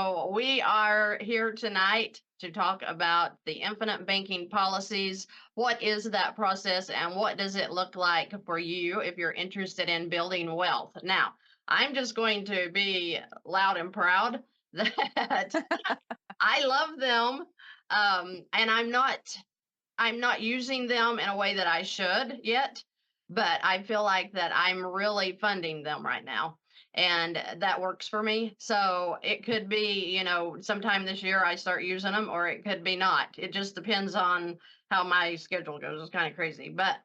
So we are here tonight to talk about the infinite banking policies. What is that process and what does it look like for you if you're interested in building wealth? Now, I'm just going to be loud and proud that I love them, and I'm not using them in a way that I should yet, but I feel like that I'm really funding them right now. And that works for me. So it could be, sometime this year I start using them, or it could be not. It just depends on how my schedule goes. It's kind of crazy. But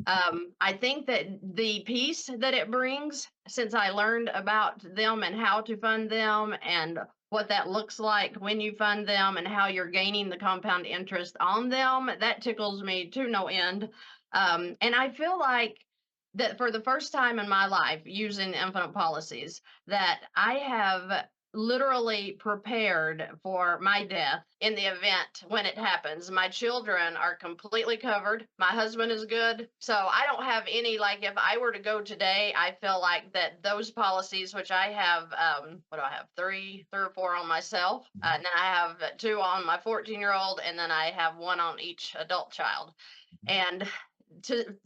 I think that the piece that it brings, since I learned about them and how to fund them and what that looks like when you fund them and how you're gaining the compound interest on them, that tickles me to no end. And I feel like that for the first time in my life using infinite policies, that I have literally prepared for my death in the event when it happens. My children are completely covered. My husband is good. So I don't have any, like if I were to go today, I feel like that those policies, which I have, what do I have? Three or four on myself. And then I have two on my 14-year-old, and then I have one on each adult child. And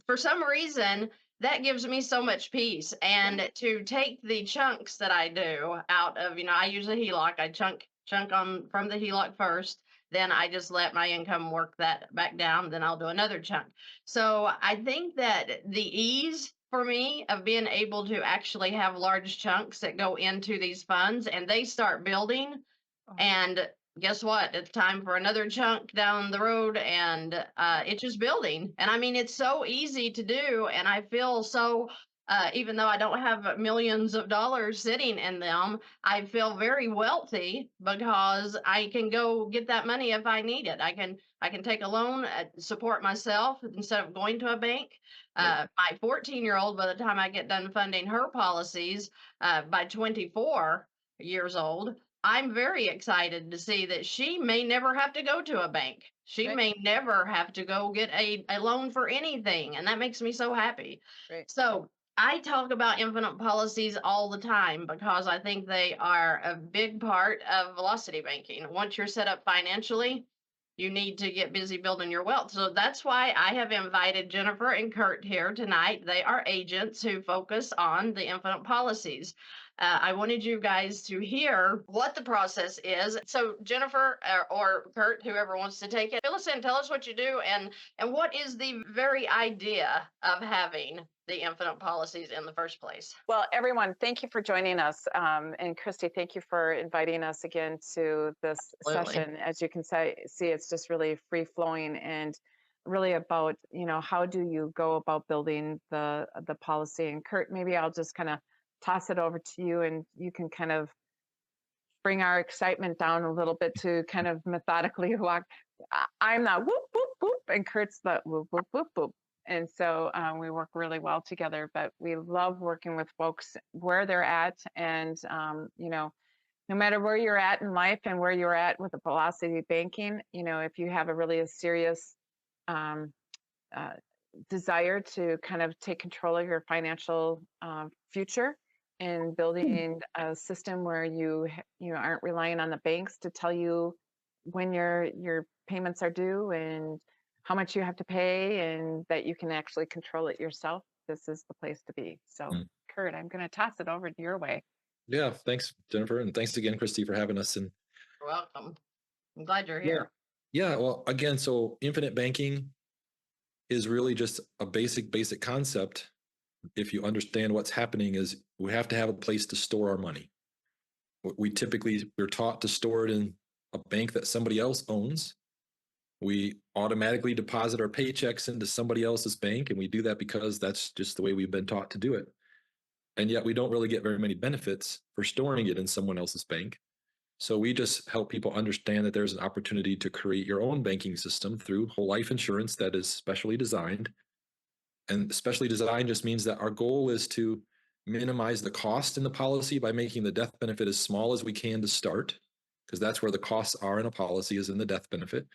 for some reason, that gives me so much peace. And to take the chunks that I do out of, I use a HELOC. I chunk on from the HELOC first. Then I just let my income work that back down. Then I'll do another chunk. So I think that the ease for me of being able to actually have large chunks that go into these funds and they start building. And guess what? It's time for another chunk down the road, and it's just building. And I mean, it's so easy to do. And I feel so, even though I don't have millions of dollars sitting in them, I feel very wealthy because I can go get that money if I need it. I can take a loan, support myself instead of going to a bank. My 14-year-old, by the time I get done funding her policies, by 24 years old, I'm very excited to see that she may never have to go to a bank. She may never have to go get a loan for anything. And that makes me so happy. Right. So I talk about infinite policies all the time because I think they are a big part of velocity banking. Once you're set up financially, you need to get busy building your wealth. So that's why I have invited Jennifer and Kurt here tonight. They are agents who focus on the infinite policies. I wanted you guys to hear what the process is. So Jennifer or Kurt, whoever wants to take it, fill us in, tell us what you do and what is the very idea of having the infinite policies in the first place. Well, everyone, thank you for joining us. And Christy, thank you for inviting us again to this Absolutely. session. As you can see, it's just really free flowing and really about, how do you go about building the policy? And Kurt, maybe I'll just kind of toss it over to you and you can kind of bring our excitement down a little bit to kind of methodically walk. I'm not whoop, whoop, whoop, and Kurt's the whoop, whoop, whoop, whoop. And so we work really well together, but we love working with folks where they're at. And, no matter where you're at in life and where you're at with the velocity banking, if you have a really serious desire to kind of take control of your financial future and building a system where you aren't relying on the banks to tell you when your payments are due and how much you have to pay and that you can actually control it yourself, this is the place to be. So Kurt, I'm going to toss it over to your way. Yeah, thanks, Jennifer. And thanks again, Christy, for having us. And You're welcome. I'm glad you're here. Yeah. Well, again, so infinite banking is really just a basic concept. If you understand what's happening is we have to have a place to store our money. We're taught to store it in a bank that somebody else owns. We automatically deposit our paychecks into somebody else's bank, and we do that because that's just the way we've been taught to do it. And yet we don't really get very many benefits for storing it in someone else's bank. So we just help people understand that there's an opportunity to create your own banking system through whole life insurance that is specially designed. And specially designed just means that our goal is to minimize the cost in the policy by making the death benefit as small as we can to start, because that's where the costs are in a policy, is in the death benefit.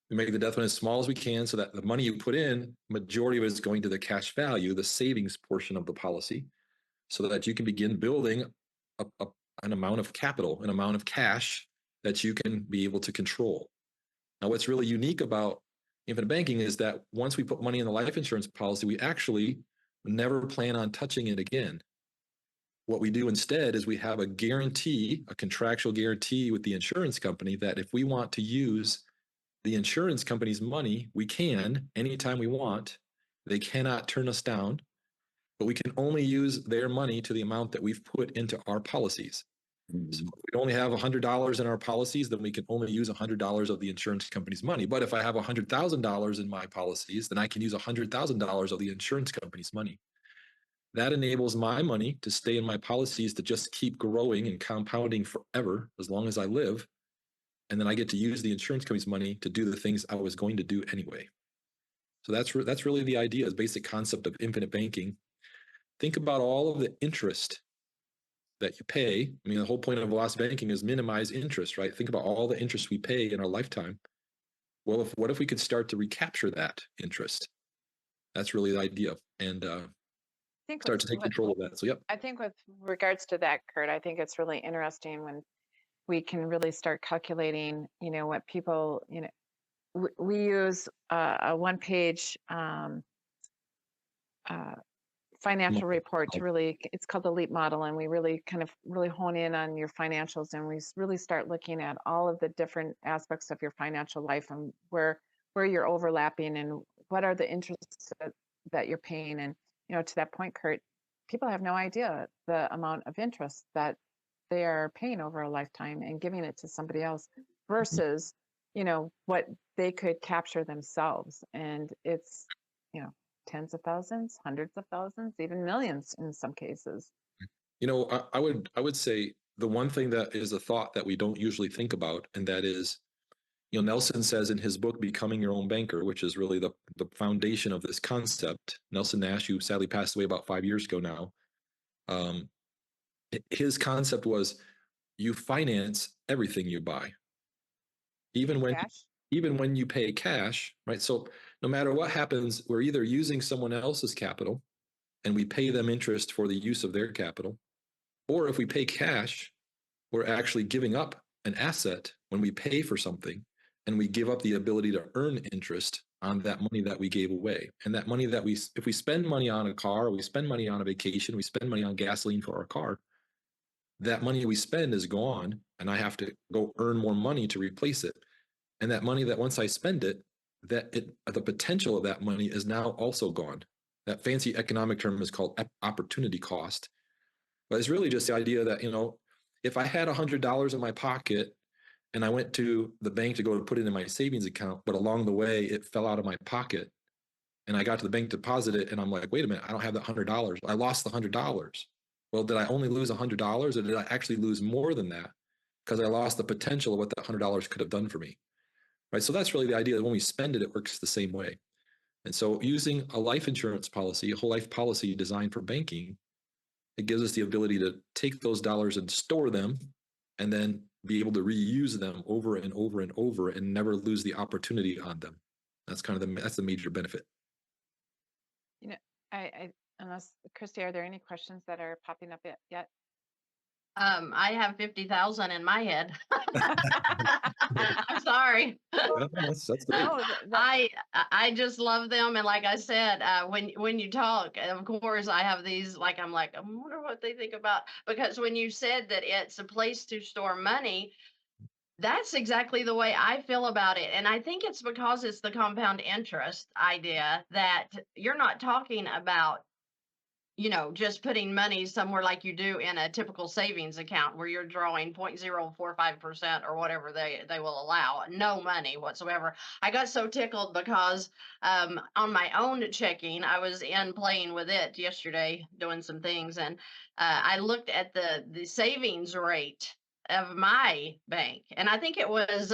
We make the death benefit as small as we can so that the money you put in, majority of it is going to the cash value, the savings portion of the policy, so that you can begin building an amount of capital, an amount of cash that you can be able to control. Now, what's really unique about infinite banking is that once we put money in the life insurance policy, we actually never plan on touching it again. What we do instead is we have a guarantee, a contractual guarantee with the insurance company that if we want to use the insurance company's money, we can anytime we want. They cannot turn us down, but we can only use their money to the amount that we've put into our policies. So if we only have $100 in our policies, then we can only use $100 of the insurance company's money. But if I have $100,000 in my policies, then I can use $100,000 of the insurance company's money. That enables my money to stay in my policies to just keep growing and compounding forever as long as I live. And then I get to use the insurance company's money to do the things I was going to do anyway. So that's really the idea, is basic concept of infinite banking. Think about all of the interest that you pay. I mean, the whole point of velocity banking is minimize interest, right? Think about all the interest we pay in our lifetime. Well, what if we could start to recapture that interest? That's really the idea, and start to take control of that. So, yep. I think with regards to that, Kurt, I think it's really interesting when we can really start calculating, what people, we use a one-page financial report to really, it's called the LEAP model, and we really kind of really hone in on your financials, and we really start looking at all of the different aspects of your financial life and where you're overlapping and what are the interests that you're paying. And to that point, Kurt, people have no idea the amount of interest that they are paying over a lifetime and giving it to somebody else versus what they could capture themselves. And it's tens of thousands, hundreds of thousands, even millions in some cases. I would say the one thing that is a thought that we don't usually think about, and that is, Nelson says in his book, Becoming Your Own Banker, which is really the foundation of this concept. Nelson Nash, who sadly passed away about 5 years ago now, his concept was you finance everything you buy, even when you pay cash, right? So no matter what happens, we're either using someone else's capital and we pay them interest for the use of their capital, or if we pay cash, we're actually giving up an asset when we pay for something, and we give up the ability to earn interest on that money that we gave away. And that money that if we spend money on a car, or we spend money on a vacation, we spend money on gasoline for our car, that money we spend is gone, and I have to go earn more money to replace it. And that money that once I spend it, the potential of that money is now also gone. That fancy economic term is called opportunity cost. But it's really just the idea that, if I had $100 in my pocket and I went to the bank to go to put it in my savings account, but along the way it fell out of my pocket and I got to the bank to deposit it, and I'm like, wait a minute, I don't have that $100. I lost the $100. Well, did I only lose $100, or did I actually lose more than that? Because I lost the potential of what that $100 could have done for me. Right. So that's really the idea that when we spend it, it works the same way. And so using a life insurance policy, a whole life policy designed for banking, it gives us the ability to take those dollars and store them and then be able to reuse them over and over and over and never lose the opportunity on them. That's that's the major benefit. I unless Christy, are there any questions that are popping up yet? I have 50,000 in my head. I'm sorry. That's great. No, I just love them, and like I said, when you talk, of course, I have these. I'm like, I wonder what they think about, because when you said that it's a place to store money, that's exactly the way I feel about it. And I think it's because it's the compound interest idea that you're not talking about, just putting money somewhere like you do in a typical savings account where you're drawing 0.045% or whatever they will allow. No money whatsoever. I got so tickled because on my own checking, I was in playing with it yesterday, doing some things, and I looked at the savings rate of my bank, and I think it was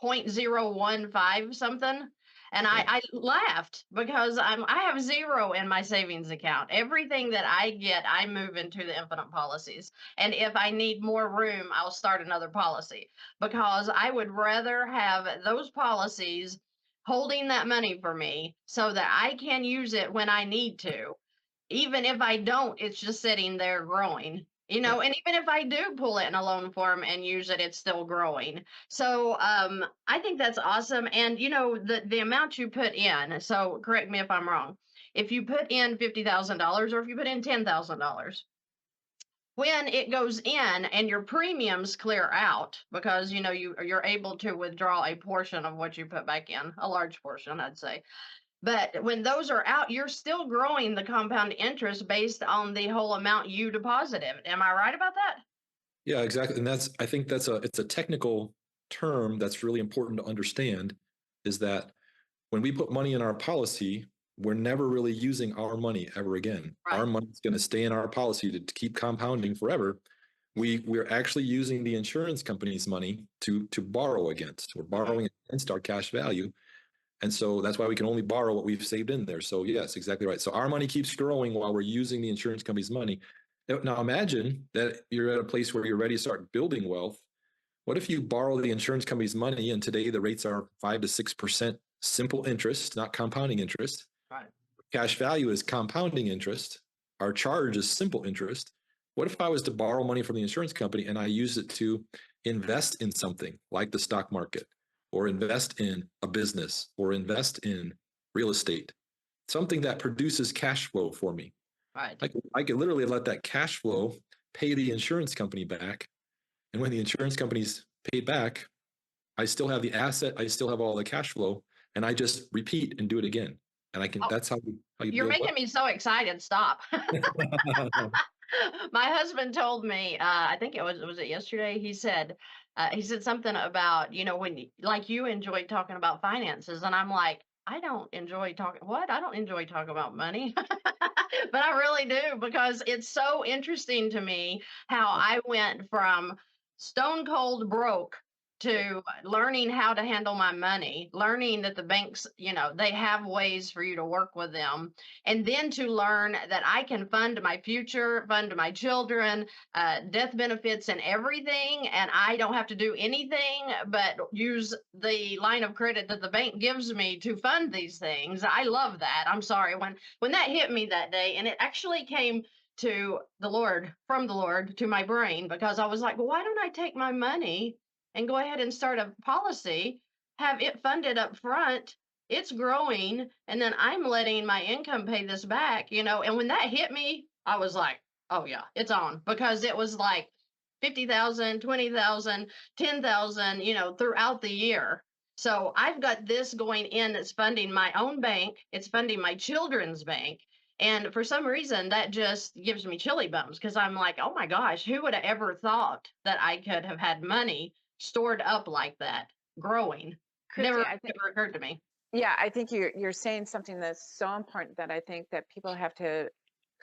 0.015 something. And I laughed because I have zero in my savings account. Everything that I get, I move into the infinite policies. And if I need more room, I'll start another policy, because I would rather have those policies holding that money for me so that I can use it when I need to. Even if I don't, it's just sitting there growing. You know, and even if I do pull it in a loan form and use it, it's still growing. So I think that's awesome. And you know, the amount you put in, so correct me if I'm wrong. If you put in $50,000 or if you put in $10,000, when it goes in and your premiums clear out, because you know you're able to withdraw a portion of what you put back in, a large portion, I'd say. But when those are out, you're still growing the compound interest based on the whole amount you deposited. Am I right about that? Yeah, exactly. And I think it's a technical term that's really important to understand, is that when we put money in our policy, we're never really using our money ever again. Right. Our money is going to stay in our policy to keep compounding forever. We're actually using the insurance company's money to borrow against. We're borrowing against our cash value. And so that's why we can only borrow what we've saved in there. So yes, exactly right. So our money keeps growing while we're using the insurance company's money. Now imagine that you're at a place where you're ready to start building wealth. What if you borrow the insurance company's money and today the rates are 5 to 6% simple interest, not compounding interest? Right. Cash value is compounding interest. Our charge is simple interest. What if I was to borrow money from the insurance company and I use it to invest in something like the stock market, or invest in a business, or invest in real estate, something that produces cash flow for me? Right. I could literally let that cash flow pay the insurance company back. And when the insurance company's paid back, I still have the asset, I still have all the cash flow, and I just repeat and do it again. And Oh, that's how you you're build making me so excited. Stop. wealth. My husband told me, I think was it yesterday? He said something about, you know, like you enjoy talking about finances. And I'm like, I don't enjoy talking. What? I don't enjoy talking about money. But I really do, because it's so interesting to me how I went from stone cold broke to learning how to handle my money, learning that the banks, you know, they have ways for you to work with them, and then to learn that I can fund my future, fund my children, death benefits, and everything. And I don't have to do anything but use the line of credit that the bank gives me to fund these things. I love that. I'm sorry. When that hit me that day, and it actually came to the Lord, from the Lord to my brain, because I was like, well, why don't I take my money and go ahead and start a policy, have it funded up front, it's growing, and then I'm letting my income pay this back, you know. And when that hit me, I was like, oh yeah, it's on, because it was like 50,000, 20,000, 10,000, you know, throughout the year. So I've got this going in that's funding my own bank, it's funding my children's bank. And for some reason, that just gives me chilly bumps, because I'm like, oh my gosh, who would have ever thought that I could have had money stored up like that, growing? Christy, Never I think, ever occurred to me. yeah, I think you're saying something that's so important that I think that people have to,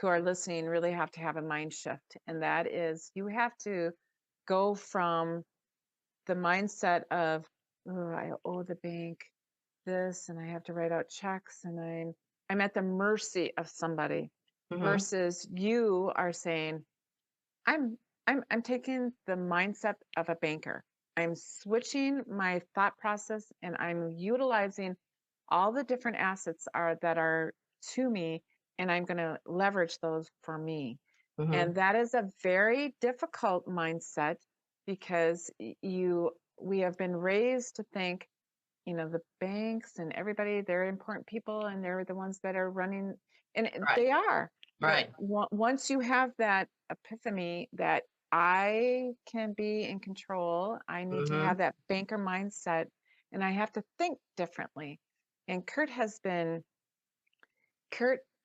who are listening, really have to have a mind shift. And that is, you have to go from the mindset of, oh, I owe the bank this and I have to write out checks and I'm at the mercy of somebody, Hmm. versus you are saying, I'm I'm taking the mindset of a banker. I'm switching my thought process and I'm utilizing all the different assets are that are to me, and I'm going to leverage those for me. Hmm. And that is a very difficult mindset, because we have been raised to think, the banks and everybody, they're important people and they're the ones that are running, and Right. they are. But Right. once you have that epiphany that I can be in control, I need to Hmm. have that banker mindset and I have to think differently. And Kurt,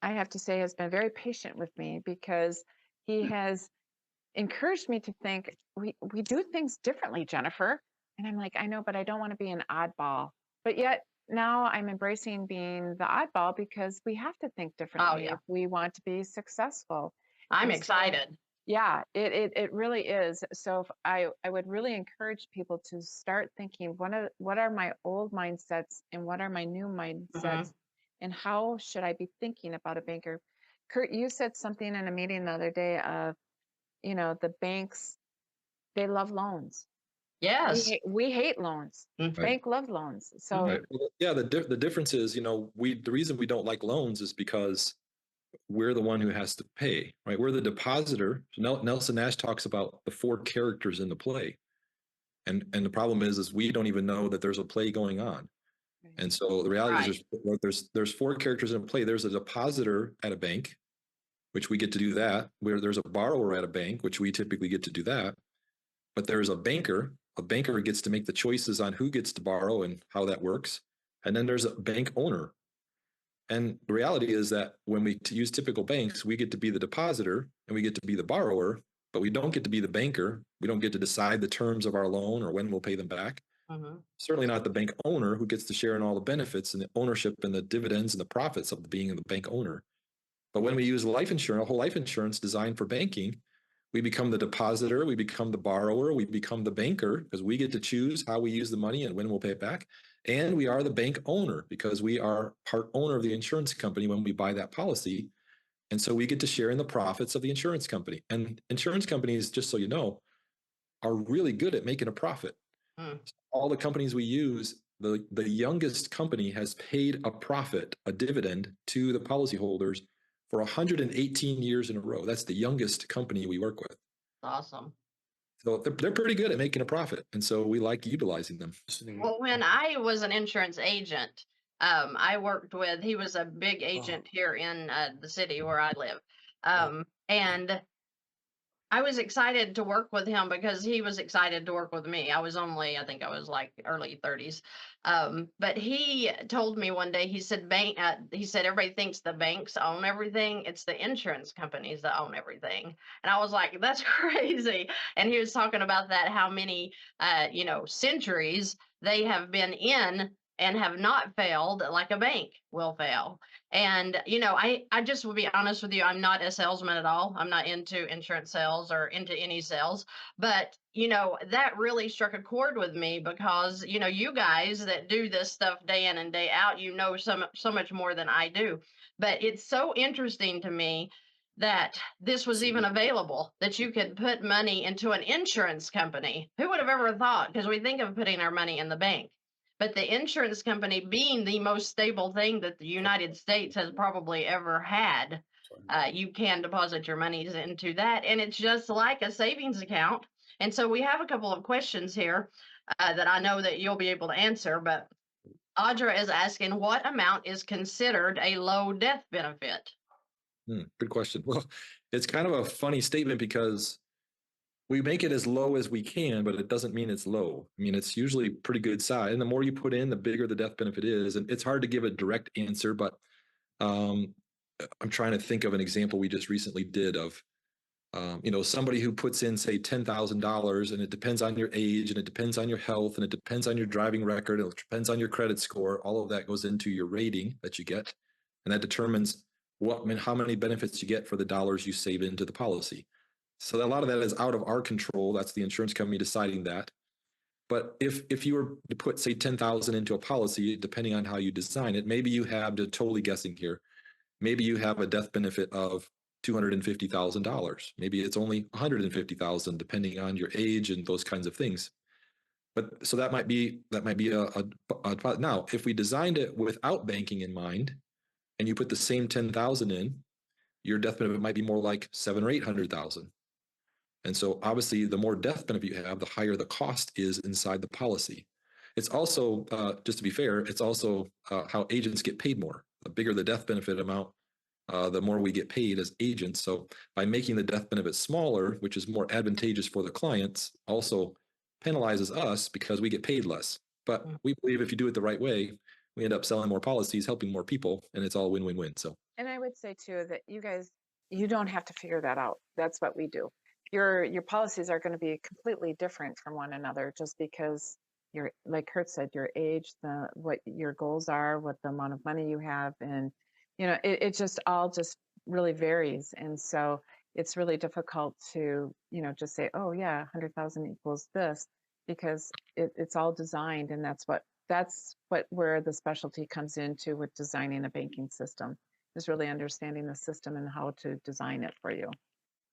I have to say, has been very patient with me, because he has encouraged me to think, we do things differently, Jennifer. And I'm like, I know, but I don't want to be an oddball. But yet now I'm embracing being the oddball, because we have to think Oh differently yeah, if we want to be successful. I'm And so, excited. yeah, it really is. So if I would really encourage people to start thinking, what are my old mindsets and what are my new Hmm. mindsets, and how should I be thinking about a banker? Kurt, you said something in a meeting the other day of, the banks, they love loans. Yes. We hate loans. Right. Hmm. Bank love loans. So Hmm. Right. Well, yeah. The difference is, the reason we don't like loans is because we're the one who has to pay, right? We're the depositor. So Nelson Nash talks about the four characters in the play. And the problem is we don't even know that there's a play going on. Right. And so the reality Right. is there's four characters in a play. There's a depositor at a bank, which we get to do that. Where there's a borrower at a bank, which we typically get to do that. But there's a banker. A banker gets to make the choices on who gets to borrow and how that works. And then there's a bank owner. And the reality is that when we use typical banks, we get to be the depositor and we get to be the borrower, but we don't get to be the banker. We don't get to decide the terms of our loan or when we'll pay them back. Certainly not the bank owner, who gets to share in all the benefits and the ownership and the dividends and the profits of being the bank owner. But when we use life insurance, whole life insurance designed for banking, we become the depositor, we become the borrower, we become the banker, because we get to choose how we use the money and when we'll pay it back. And we are the bank owner because we are part owner of the insurance company when we buy that policy. And so we get to share in the profits of the insurance company. And insurance companies, just so you know, are really good at making a profit. All the companies we use, the youngest company has paid a profit, a dividend to the policyholders for 118 years in a row. That's the youngest company we work with. Awesome. So they're pretty good at making a profit. And so we like utilizing them. Well, when I was an insurance agent, I worked with, he was a big agent here in the city where I live. And I was excited to work with him because he was excited to work with me. I think I was like early 30s. But he told me one day, he said, he said, everybody thinks the banks own everything. It's the insurance companies that own everything. And I was like, that's crazy. And he was talking about that, how many, centuries they have been in and have not failed like a bank will fail. And, I just will be honest with you, I'm not a salesman at all. I'm not into insurance sales or into any sales. But, that really struck a chord with me because, you guys that do this stuff day in and day out, so much more than I do. But it's so interesting to me that this was even available, that you could put money into an insurance company. Who would have ever thought? Because we think of putting our money in the bank. But the insurance company being the most stable thing that the United States has probably ever had, you can deposit your monies into that. And it's just like a savings account. And so we have a couple of questions here that I know that you'll be able to answer. But Audra is asking, what amount is considered a low death benefit? Good question. Well, it's kind of a funny statement because we make it as low as we can, but it doesn't mean it's low. I mean, it's usually pretty good size. And the more you put in, the bigger the death benefit is. And it's hard to give a direct answer, but I'm trying to think of an example we just recently did of, somebody who puts in, say, $10,000, and it depends on your age, and it depends on your health, and it depends on your driving record, and it depends on your credit score. All of that goes into your rating that you get, and that determines how many benefits you get for the dollars you save into the policy. So a lot of that is out of our control. That's the insurance company deciding that. But if you were to put, say, 10,000 into a policy, depending on how you design it, maybe you have, to totally guessing here, maybe you have a death benefit of $250,000. Maybe it's only $150,000, depending on your age and those kinds of things. But so that might be a now, if we designed it without banking in mind, and you put the same 10,000 in, your death benefit might be more like 700,000 or 800,000. And so obviously the more death benefit you have, the higher the cost is inside the policy. It's also, just to be fair, it's also how agents get paid more. The bigger the death benefit amount, the more we get paid as agents. So by making the death benefit smaller, which is more advantageous for the clients, also penalizes us because we get paid less. But we believe if you do it the right way, we end up selling more policies, helping more people, and it's all win-win-win. So, And I would say too that you guys, you don't have to figure that out. That's what we do. Your policies are going to be completely different from one another just because your, like Kurt said, your age, what your goals are, what the amount of money you have, and it just all just really varies. And so it's really difficult to just say, oh yeah, 100,000 equals this, because it's all designed, and that's where the specialty comes into with designing a banking system, is really understanding the system and how to design it for you.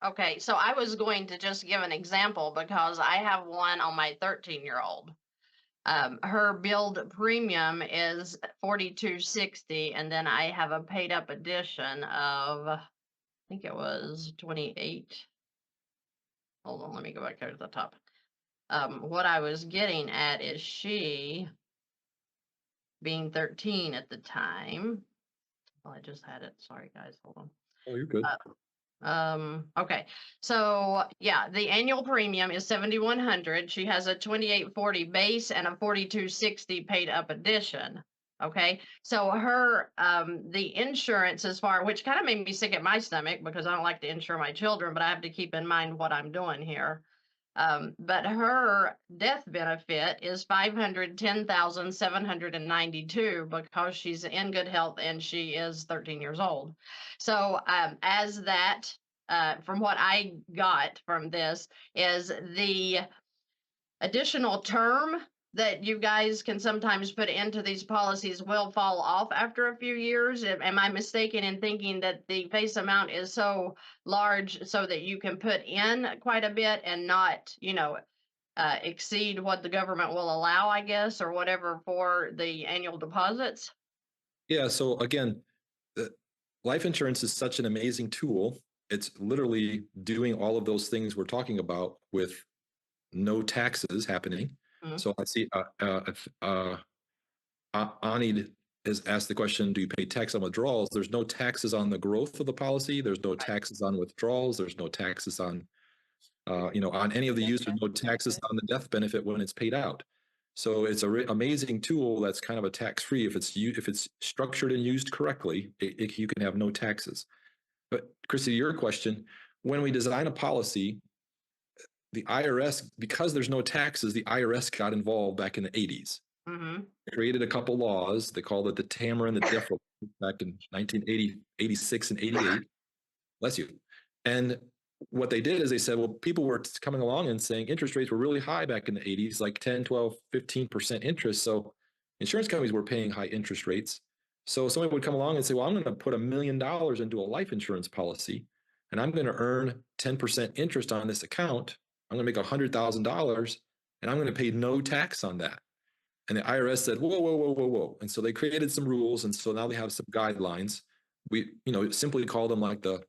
Okay, so I was going to just give an example because I have one on my 13-year-old. Her billed premium is $42.60, and then I have a paid up addition of, I think it was 28. Hold on, let me go back there to the top. What I was getting at is she being 13 at the time. Well, I just had it. Sorry, guys. Hold on. Oh, you're good. Okay. So yeah, the annual premium is 7,100. She has a 2840 base and a 4260 paid up addition. Okay. So her, the insurance as far, which kind of made me sick at my stomach because I don't like to insure my children, but I have to keep in mind what I'm doing here. But her death benefit is 510,792 because she's in good health and she is 13 years old. So as that, from what I got from this, is the additional term that you guys can sometimes put into these policies will fall off after a few years. Am I mistaken in thinking that the face amount is so large so that you can put in quite a bit and not, exceed what the government will allow, I guess, or whatever for the annual deposits? Yeah. So again, life insurance is such an amazing tool. It's literally doing all of those things we're talking about with no taxes happening. Mhm. So I see Anid has asked the question, do you pay tax on withdrawals? There's no taxes on the growth of the policy. There's no taxes on withdrawals. There's no taxes on, on any of the use. There's no taxes on the death benefit when it's paid out. So it's an amazing tool that's kind of a tax-free. If it's structured and used correctly, you can have no taxes. But Chrissy, your question, when we design a policy, the IRS, because there's no taxes, the IRS got involved back in the 80s. Mm-hmm. Created a couple laws. They called it the Tamara and the Deaf back in 1980, 86 and 88. Bless you. And what they did is they said, well, people were coming along and saying interest rates were really high back in the 80s, like 10, 12, 15% interest. So insurance companies were paying high interest rates. So somebody would come along and say, well, I'm going to put $1 million into a life insurance policy and I'm going to earn 10% interest on this account. I'm going to make $100,000 and I'm going to pay no tax on that. And the IRS said, whoa, whoa, whoa, whoa, whoa. And so they created some rules. And so now they have some guidelines. We, simply call them like the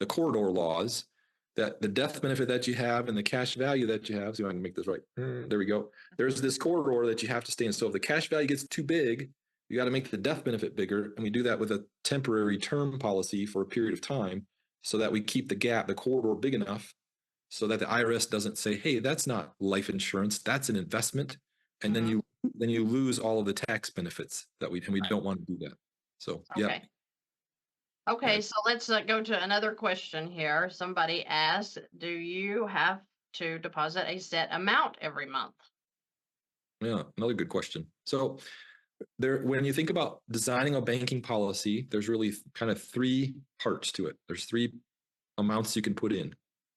corridor laws, that the death benefit that you have and the cash value that you have. So I can make this right. There we go. There's this corridor that you have to stay in. So if the cash value gets too big, you got to make the death benefit bigger. And we do that with a temporary term policy for a period of time so that we keep the gap, the corridor big enough so that the IRS doesn't say, hey, that's not life insurance, that's an investment. And then you lose all of the tax benefits and we don't want to do that. So, yeah. Okay. Okay, so let's go to another question here. Somebody asked, do you have to deposit a set amount every month? Yeah, another good question. So when you think about designing a banking policy, there's really kind of three parts to it. There's three amounts you can put in.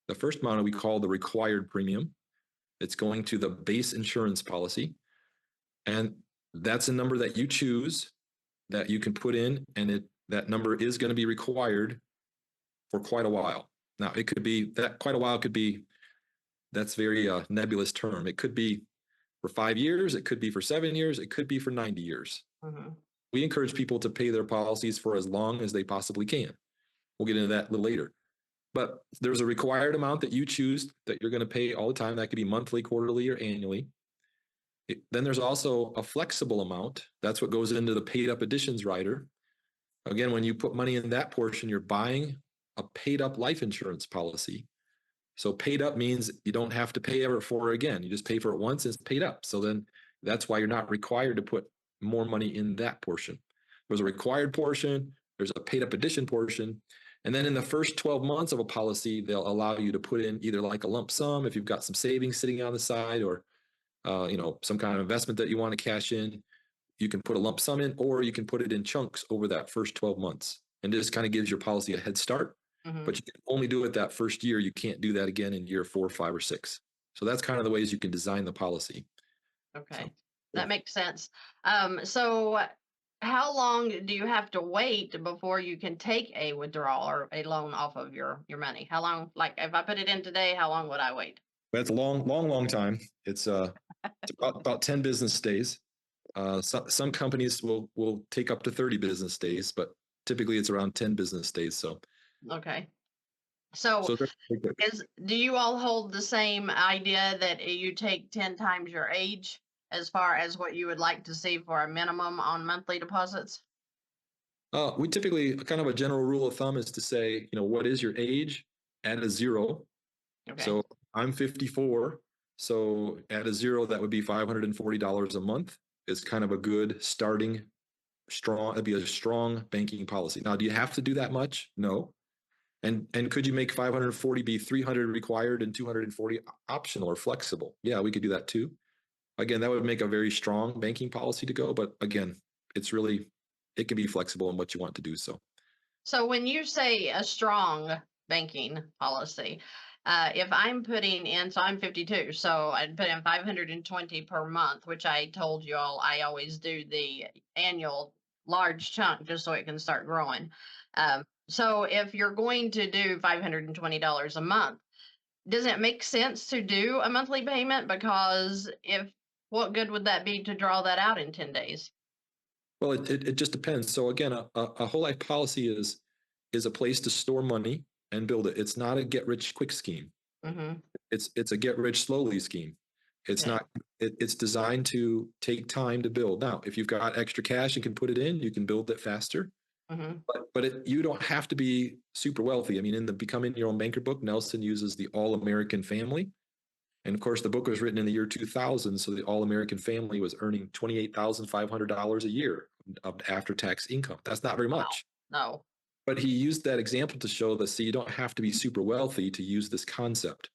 The first amount we call the required premium. It's going to the base insurance policy. And that's a number that you choose that you can put in, and that number is going to be required for quite a while. Now, it could be that quite a while could be, that's very nebulous term. It could be for 5 years, it could be for 7 years, it could be for 90 years. Mm-hmm. We encourage people to pay their policies for as long as they possibly can. We'll get into that a little later. But there's a required amount that you choose that you're going to pay all the time. That could be monthly, quarterly, or annually. Then there's also a flexible amount. That's what goes into the paid up additions rider. Again, when you put money in that portion, you're buying a paid up life insurance policy. So paid up means you don't have to pay ever for it again. You just pay for it once, it's paid up. So then that's why you're not required to put more money in that portion. There's a required portion, there's a paid up addition portion. And then in the first 12 months of a policy, they'll allow you to put in either like a lump sum if you've got some savings sitting on the side, or some kind of investment that you want to cash in. You can put a lump sum in, or you can put it in chunks over that first 12 months. And this kind of gives your policy a head start. Mm-hmm. But you can only do it that first year. You can't do that again in year 4, 5, or 6. So that's kind of the ways you can design the policy. Okay, So, that makes sense. So how long do you have to wait before you can take a withdrawal or a loan off of your money? How long, like if I put it in today, how long would I wait? that's a long, long, long time. It's It's about 10 business days. Some companies will take up to 30 business days, but typically it's around 10 business days. So Okay. So so they're pretty quick. do you all hold the same idea that you take 10 times your age as far as what you would like to see for a minimum on monthly deposits? We typically, kind of a general rule of thumb is to say, what is your age? Add a zero. Okay. So I'm 54. So at a zero, that would be $540 a month. Is kind of a good starting it'd be a strong banking policy. Now, do you have to do that much? No. And could you make 540 be 300 required and 240 optional or flexible? Yeah, we could do that too. Again, that would make a very strong banking policy to go. But again, it can be flexible in what you want to do. So when you say a strong banking policy, if I'm putting in, so I'm 52, so I'd put in 520 per month, which I told you all, I always do the annual large chunk just so it can start growing. So if you're going to do $520 a month, does it make sense to do a monthly payment? Because what good would that be to draw that out in 10 days? Well, it just depends. So again, a whole life policy is a place to store money and build it. It's not a get rich quick scheme. Mm-hmm. It's a get rich slowly scheme. It's Okay. not. It's designed to take time to build. Now, if you've got extra cash and can put it in, you can build it faster. Mm-hmm. But you don't have to be super wealthy. I mean, in the Becoming Your Own Banker book, Nelson uses the All American Family. And of course, the book was written in the year 2000. So the All American Family was earning $28,500 a year of after tax income. That's not very Wow. much. No. But he used that example to show that, see, you don't have to be super wealthy to use this concept.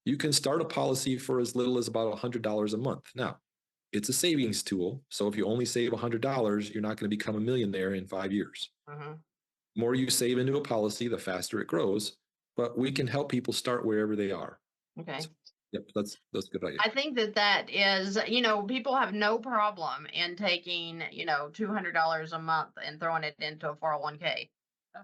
You can start a policy for as little as about $100 a month. Now, it's a savings tool. So if you only save $100, you're not going to become a millionaire in 5 years. Mm-hmm. More you save into a policy, the faster it grows. But we can help people start wherever they are. Okay. So, yep, that's a good idea. I think that is, people have no problem in taking, $200 a month and throwing it into a 401k.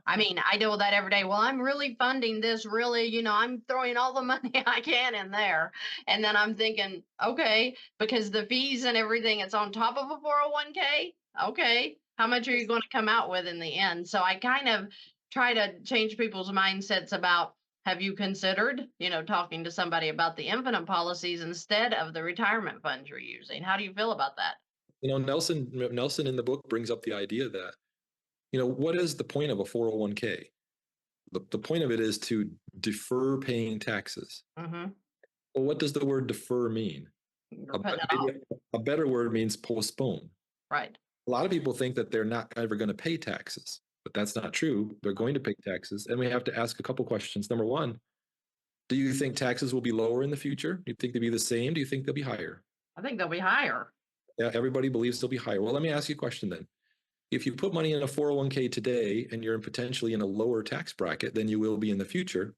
I mean, I deal with that every day. Well, I'm really funding this, really, I'm throwing all the money I can in there. And then I'm thinking, okay, because the fees and everything, it's on top of a 401k. Okay. How much are you going to come out with in the end? So I kind of try to change people's mindsets about, have you considered, talking to somebody about the infinite policies instead of the retirement funds you're using? How do you feel about that? Nelson in the book brings up the idea that, what is the point of a 401k? The point of it is to defer paying taxes. Mm-hmm. Well, what does the word defer mean? You're putting it off. A better word means postpone. Right. A lot of people think that they're not ever going to pay taxes, but that's not true. They're going to pay taxes. And we have to ask a couple questions. Number one, do you think taxes will be lower in the future? Do you think they'll be the same? Do you think they'll be higher? I think they'll be higher. Yeah, everybody believes they'll be higher. Well, let me ask you a question then. If you put money in a 401k today and you're potentially in a lower tax bracket than you will be in the future,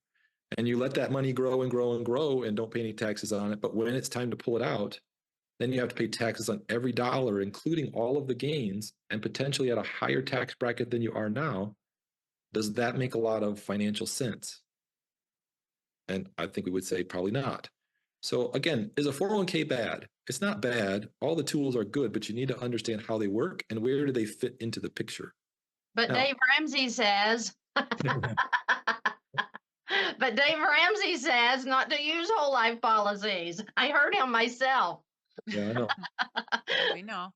and you let that money grow and grow and grow and don't pay any taxes on it, but when it's time to pull it out, then you have to pay taxes on every dollar, including all of the gains, and potentially at a higher tax bracket than you are now. Does that make a lot of financial sense? And I think we would say probably not. So again, is a 401k bad? It's not bad. All the tools are good, but you need to understand how they work and where do they fit into the picture. But Now, Dave Ramsey says, but Dave Ramsey says not to use whole life policies. I heard him myself. yeah, I know. We know.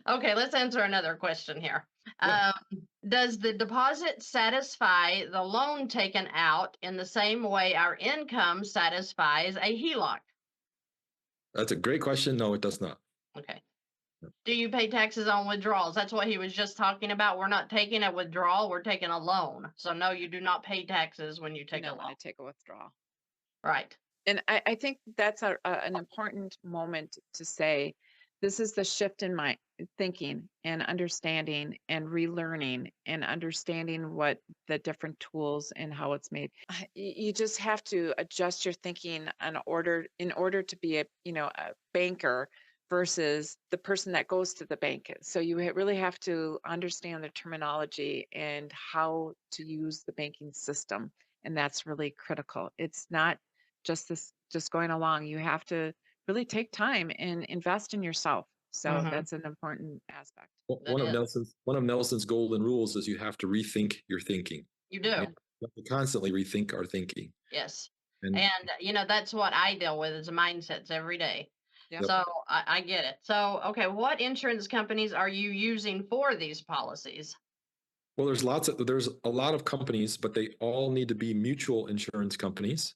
Okay, let's answer another question here. Yeah. Does the deposit satisfy the loan taken out in the same way our income satisfies a HELOC? That's a great question. No, it does not. Okay. Do you pay taxes on withdrawals? That's what he was just talking about. We're not taking a withdrawal, we're taking a loan. So no, you do not pay taxes when you You take a don't loan. want to take a withdrawal. Right. And I think that's an important moment to say, this is the shift in my thinking and understanding and relearning and understanding what the different tools and how it's made. You just have to adjust your thinking in order to be a banker versus the person that goes to the bank. So you really have to understand the terminology and how to use the banking system. And that's really critical. It's not just going along. You have to really take time and invest in yourself. So Mhm. that's an important aspect. One of Nelson's golden rules is you have to rethink your thinking. You We do. have to constantly rethink our thinking. Yes. And And that's what I deal with is mindsets every day. Yep. So I get it. So, okay, what insurance companies are you using for these policies? well, there's a lot of companies, but they all need to be mutual insurance companies.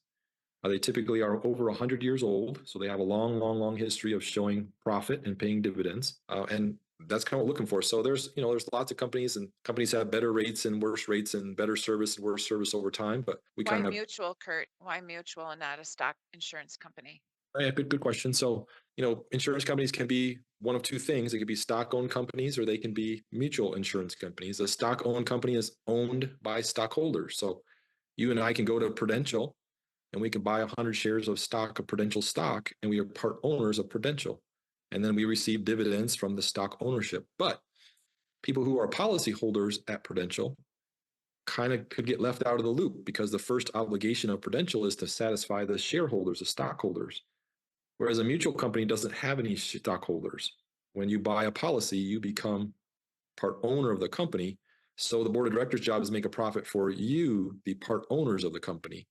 They typically are over 100 years old, so they have a long history of showing profit and paying dividends, and that's kind of what we're looking for. So there's lots of companies, and companies have better rates and worse rates, and better service and worse service over time. But we Why kind of mutual, Kurt? Why mutual and not a stock insurance company? yeah, good question. So insurance companies can be one of two things. They could be stock-owned companies, or they can be mutual insurance companies. A stock-owned company is owned by stockholders. So you and I can go to Prudential and we can buy 100 shares of stock of Prudential stock, and we are part owners of Prudential. And then we receive dividends from the stock ownership. But people who are policyholders at Prudential kind of could get left out of the loop because the first obligation of Prudential is to satisfy the shareholders, the stockholders. Whereas a mutual company doesn't have any stockholders. When you buy a policy, you become part owner of the company. So the board of directors' job is to make a profit for you, the part owners of the company.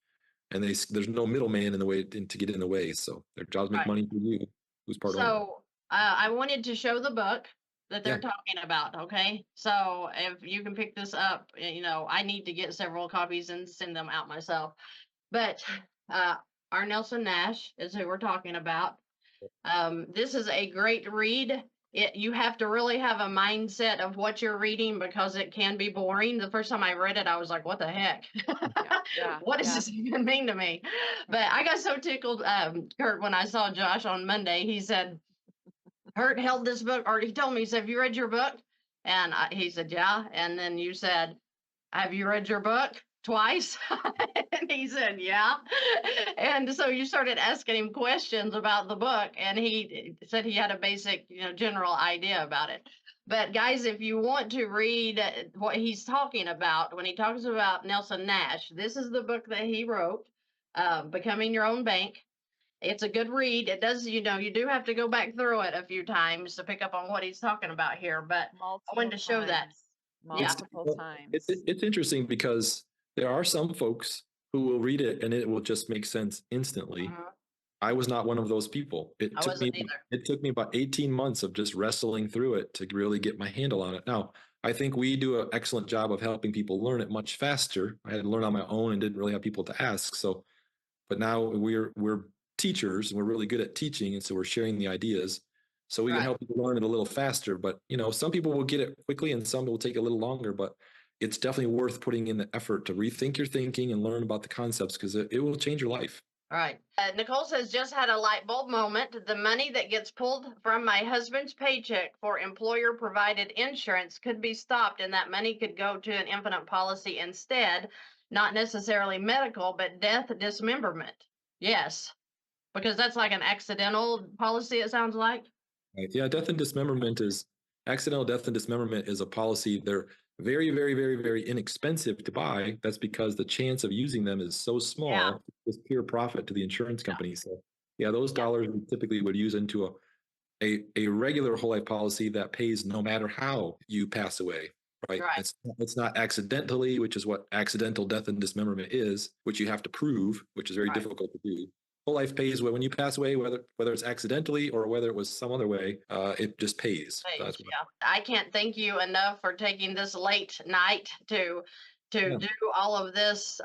And there's no middleman in the way to get in the way. So their jobs make Right. money for you, who's part owner. So I wanted to show the book that they're Yeah. talking about. Okay. So if you can pick this up, I need to get several copies and send them out myself. But our Nelson Nash is who we're talking about. This is a great read. You have to really have a mindset of what you're reading because it can be boring. The first time I read it, I was like, what the heck? What does this even mean to me? But I got so tickled, Kurt, when I saw Josh on Monday. He said, Kurt held this book, or he told me, he said, have you read your book? And he said, yeah. And then you said, have you read your book twice? And he said, yeah. And so you started asking him questions about the book, and he said he had a basic, general idea about it. But guys, if you want to read what he's talking about when he talks about Nelson Nash, this is the book that he wrote, Becoming Your Own Bank. It's a good read. It does, you do have to go back through it a few times to pick up on what he's talking about here. But I wanted to show that. Multiple times. It's interesting because there are some folks who will read it and it will just make sense instantly. Mhm. I was not one of those people. I wasn't either. It took me about 18 months of just wrestling through it to really get my handle on it. Now, I think we do an excellent job of helping people learn it much faster. I had to learn on my own and didn't really have people to ask. So, but now we're teachers and we're really good at teaching, and so we're sharing the ideas. So we can Right. help people learn it a little faster. But some people will get it quickly and some will take a little longer, but it's definitely worth putting in the effort to rethink your thinking and learn about the concepts because it will change your life. All right. Nicole says, just had a light bulb moment. The money that gets pulled from my husband's paycheck for employer provided insurance could be stopped, and that money could go to an infinite policy instead, not necessarily medical, but death dismemberment. Yes, because that's like an accidental policy, it sounds like. Right. Yeah, accidental death and dismemberment is a policy. They're very, very, very, very inexpensive to buy. That's because the chance of using them is so small. Yeah. It's pure profit to the insurance company. So yeah, those dollars we typically would use into a regular whole life policy that pays no matter how you pass away. Right. Right. It's not accidentally, which is what accidental death and dismemberment is, which you have to prove, which is very Right. difficult to do. Whole life pays when you pass away, whether it's accidentally or whether it was some other way, it just pays. So that's what Yeah. I can't thank you enough for taking this late night to Yeah. do all of this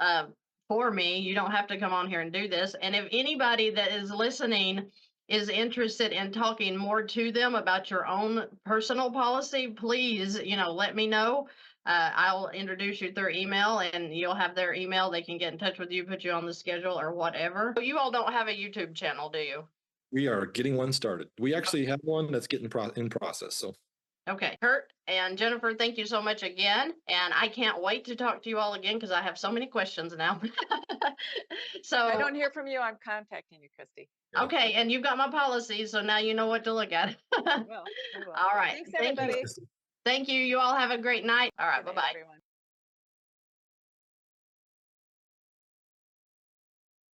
for me. You don't have to come on here and do this. And if anybody that is listening is interested in talking more to them about your own personal policy, please, let me know. I'll introduce you through email and you'll have their email. They can get in touch with you, put you on the schedule or whatever. You all don't have a YouTube channel, do you? We are getting one started. We actually have one that's getting in process. So okay, Kurt and Jennifer, thank you so much again. And I can't wait to talk to you all again because I have so many questions now. So I don't hear from you, I'm contacting you, Christy. okay, and you've got my policies, so now you know what to look at. We will. All right. Thanks, Thank you. everybody. Thank you. You all have a great night. All right. Good night, Bye-bye. everyone.